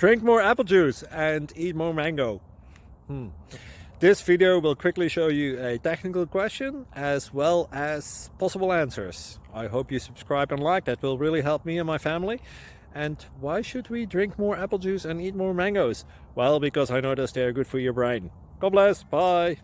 Drink more apple juice and eat more mango. This video will quickly show you a technical question as well as possible answers. I hope you subscribe and like, that will really help me and my family. And why should we drink more apple juice and eat more mangoes? Well, because I noticed they're good for your brain. God bless, bye!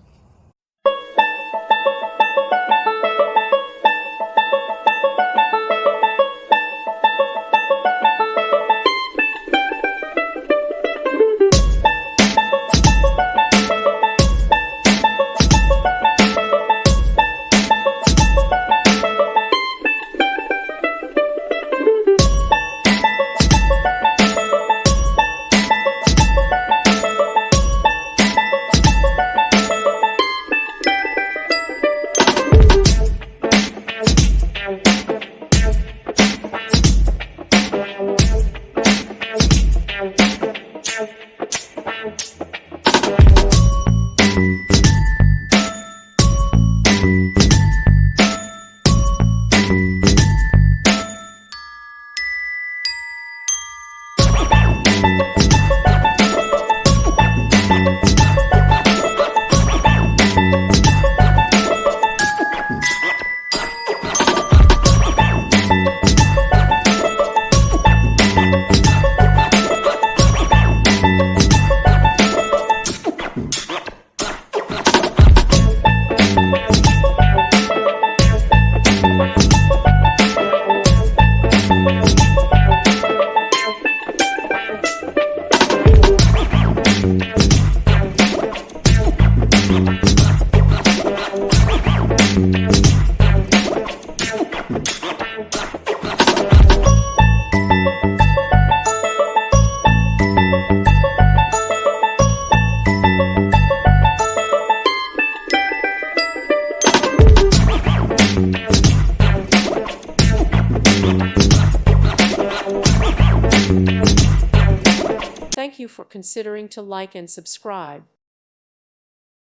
Thank you for considering to like and subscribe.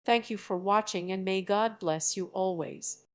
Thank you for watching, and may God bless you always.